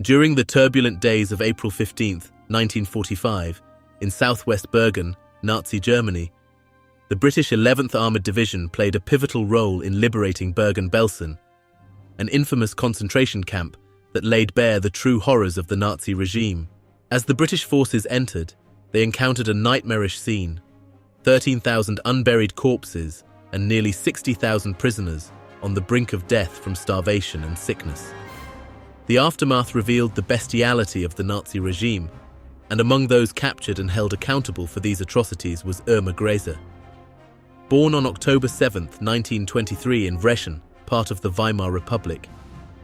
During the turbulent days of April 15, 1945, in southwest Bergen, Nazi Germany, the British 11th Armoured Division played a pivotal role in liberating Bergen-Belsen, an infamous concentration camp that laid bare the true horrors of the Nazi regime. As the British forces entered, they encountered a nightmarish scene: 13,000 unburied corpses and nearly 60,000 prisoners on the brink of death from starvation and sickness. The aftermath revealed the bestiality of the Nazi regime, and among those captured and held accountable for these atrocities was Irma Grese. Born on October 7, 1923 in Vreschen, part of the Weimar Republic,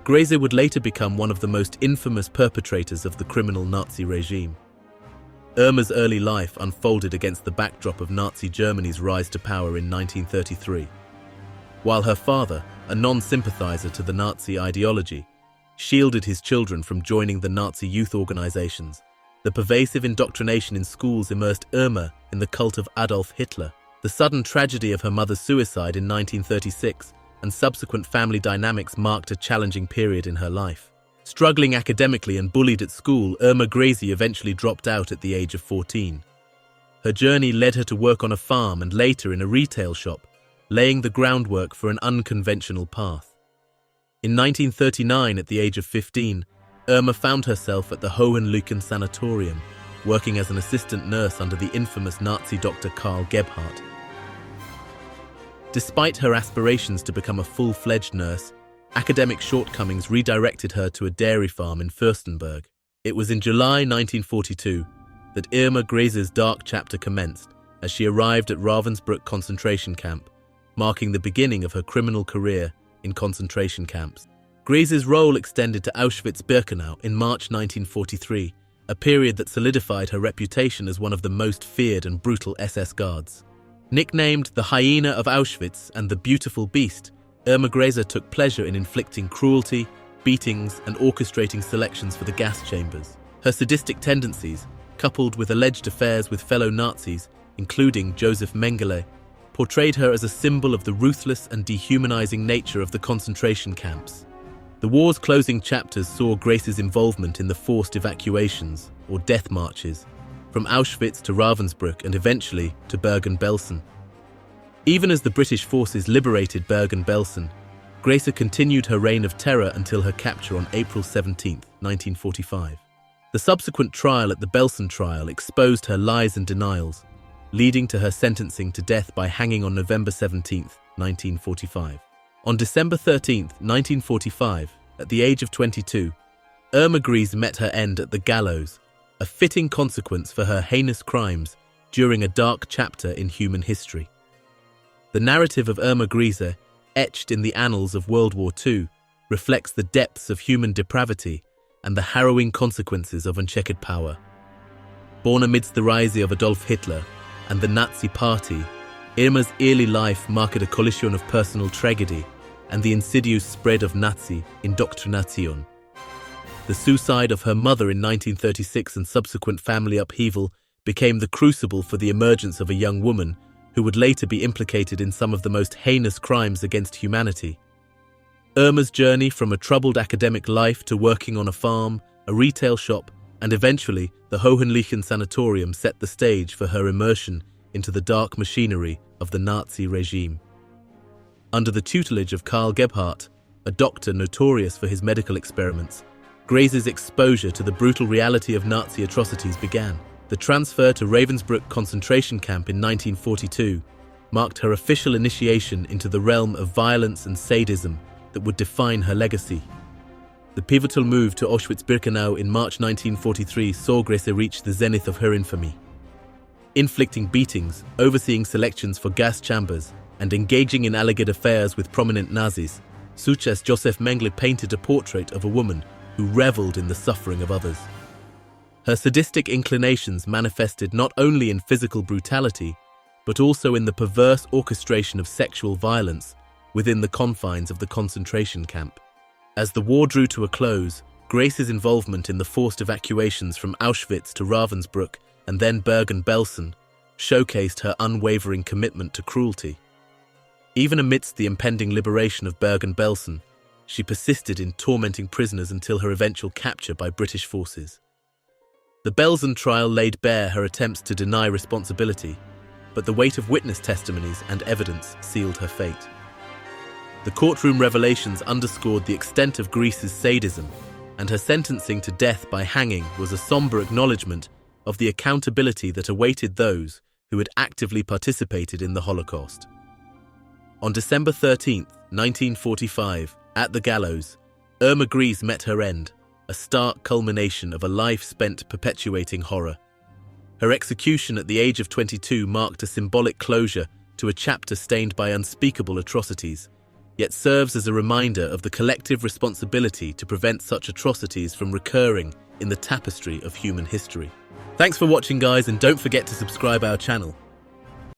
Grese would later become one of the most infamous perpetrators of the criminal Nazi regime. Irma's early life unfolded against the backdrop of Nazi Germany's rise to power in 1933. While her father, a non-sympathizer to the Nazi ideology, shielded his children from joining the Nazi youth organizations, the pervasive indoctrination in schools immersed Irma in the cult of Adolf Hitler. The sudden tragedy of her mother's suicide in 1936 and subsequent family dynamics marked a challenging period in her life. Struggling academically and bullied at school, Irma Grese eventually dropped out at the age of 14. Her journey led her to work on a farm and later in a retail shop, laying the groundwork for an unconventional path. In 1939, at the age of 15, Irma found herself at the Hohenlychen Sanatorium, working as an assistant nurse under the infamous Nazi Dr. Karl Gebhardt. Despite her aspirations to become a full-fledged nurse, academic shortcomings redirected her to a dairy farm in Fürstenberg. It was in July 1942 that Irma Grese's dark chapter commenced as she arrived at Ravensbrück concentration camp, marking the beginning of her criminal career in concentration camps. Grese's role extended to Auschwitz Birkenau in March 1943, a period that solidified her reputation as one of the most feared and brutal SS guards. Nicknamed the Hyena of Auschwitz and the Beautiful Beast, Irma Grese took pleasure in inflicting cruelty, beatings, and orchestrating selections for the gas chambers. Her sadistic tendencies, coupled with alleged affairs with fellow Nazis, including Joseph Mengele, portrayed her as a symbol of the ruthless and dehumanizing nature of the concentration camps. The war's closing chapters saw Grese's involvement in the forced evacuations, or death marches, from Auschwitz to Ravensbrück and eventually to Bergen-Belsen. Even as the British forces liberated Bergen-Belsen, Grese continued her reign of terror until her capture on April 17, 1945. The subsequent trial at the Belsen trial exposed her lies and denials, leading to her sentencing to death by hanging on November 17, 1945. On December 13, 1945, at the age of 22, Irma Grese met her end at the gallows, a fitting consequence for her heinous crimes during a dark chapter in human history. The narrative of Irma Grese, etched in the annals of World War II, reflects the depths of human depravity and the harrowing consequences of unchecked power. Born amidst the rise of Adolf Hitler and the Nazi Party, Irma's early life marked a collision of personal tragedy and the insidious spread of Nazi indoctrination. The suicide of her mother in 1936 and subsequent family upheaval became the crucible for the emergence of a young woman who would later be implicated in some of the most heinous crimes against humanity. Irma's journey from a troubled academic life to working on a farm, a retail shop, and eventually the Hohenlychen Sanatorium set the stage for her immersion into the dark machinery of the Nazi regime. Under the tutelage of Karl Gebhardt, a doctor notorious for his medical experiments, Grese's exposure to the brutal reality of Nazi atrocities began. The transfer to Ravensbrück concentration camp in 1942 marked her official initiation into the realm of violence and sadism that would define her legacy. The pivotal move to Auschwitz Birkenau in March 1943 saw Grese reach the zenith of her infamy. Inflicting beatings, overseeing selections for gas chambers, and engaging in alleged affairs with prominent Nazis, such as Joseph Mengele painted a portrait of a woman who reveled in the suffering of others. Her sadistic inclinations manifested not only in physical brutality, but also in the perverse orchestration of sexual violence within the confines of the concentration camp. As the war drew to a close, Grese's involvement in the forced evacuations from Auschwitz to Ravensbrück and then Bergen-Belsen showcased her unwavering commitment to cruelty. Even amidst the impending liberation of Bergen-Belsen, she persisted in tormenting prisoners until her eventual capture by British forces. The Belsen trial laid bare her attempts to deny responsibility, but the weight of witness testimonies and evidence sealed her fate. The courtroom revelations underscored the extent of Grese's sadism, and her sentencing to death by hanging was a somber acknowledgement of the accountability that awaited those who had actively participated in the Holocaust. On December 13, 1945, at the gallows, Irma Grese met her end, a stark culmination of a life spent perpetuating horror. Her execution at the age of 22 marked a symbolic closure to a chapter stained by unspeakable atrocities, yet serves as a reminder of the collective responsibility to prevent such atrocities from recurring in the tapestry of human history. Thanks for watching, guys, and don't forget to subscribe our channel.